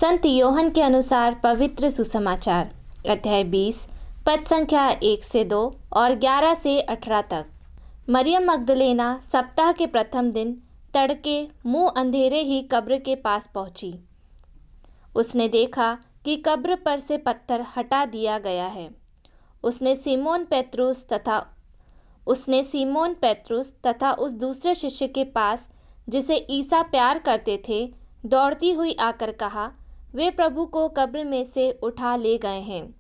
संत योहन के अनुसार पवित्र सुसमाचार अध्याय 20 पद संख्या 1 से 2 और 11 से 18 तक। मरियम मगदलेना सप्ताह के प्रथम दिन तड़के मुंह अंधेरे ही कब्र के पास पहुंची। उसने देखा कि कब्र पर से पत्थर हटा दिया गया है। उसने सीमोन पेत्रुस तथा उस दूसरे शिष्य के पास जिसे ईसा प्यार करते थे दौड़ती हुई आकर कहा, वे प्रभु को कब्र में से उठा ले गए हैं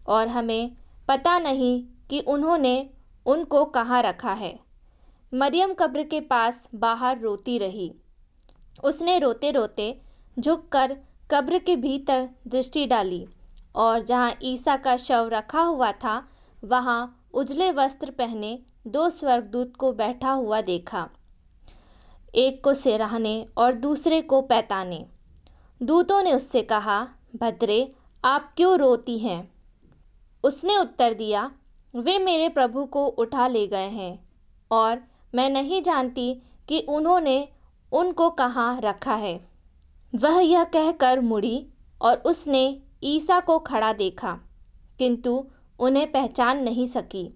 और हमें पता नहीं कि उन्होंने उनको कहाँ रखा है। मरियम कब्र के पास बाहर रोती रही। उसने रोते रोते झुककर कब्र के भीतर दृष्टि डाली और जहाँ ईसा का शव रखा हुआ था वहाँ उजले वस्त्र पहने 2 स्वर्गदूत को बैठा हुआ देखा, एक को सिरहाने और दूसरे को पैताने। दूतों ने उससे कहा, भद्रे, आप क्यों रोती हैं? उसने उत्तर दिया, वे मेरे प्रभु को उठा ले गए हैं और मैं नहीं जानती कि उन्होंने उनको कहाँ रखा है। वह यह कहकर मुड़ी और उसने ईसा को खड़ा देखा, किंतु उन्हें पहचान नहीं सकी।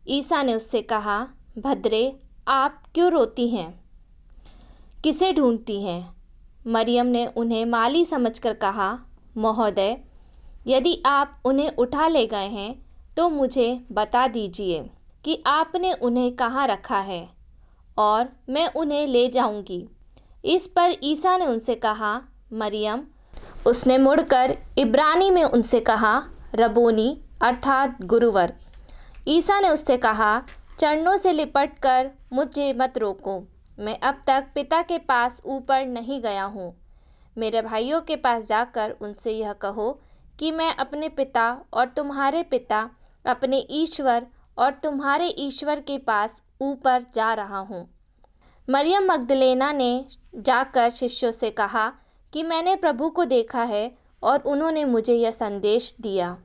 ईसा ने उससे कहा, भद्रे, आप क्यों रोती हैं? किसे ढूंढती हैं? मरियम ने उन्हें माली समझकर कहा, महोदय, यदि आप उन्हें उठा ले गए हैं तो मुझे बता दीजिए कि आपने उन्हें कहाँ रखा है और मैं उन्हें ले जाऊंगी। इस पर ईसा ने उनसे कहा, मरियम। उसने मुड़कर इब्रानी में उनसे कहा, रबोनी, अर्थात गुरुवर। ईसा ने उससे कहा, चरणों से लिपट कर मुझे मत रोको। मैं अब तक पिता के पास ऊपर नहीं गया हूँ। मेरे भाइयों के पास जाकर उनसे यह कहो कि मैं अपने पिता और तुम्हारे पिता, अपने ईश्वर और तुम्हारे ईश्वर के पास ऊपर जा रहा हूँ। मरियम मगदलेना ने जाकर शिष्यों से कहा कि मैंने प्रभु को देखा है और उन्होंने मुझे यह संदेश दिया।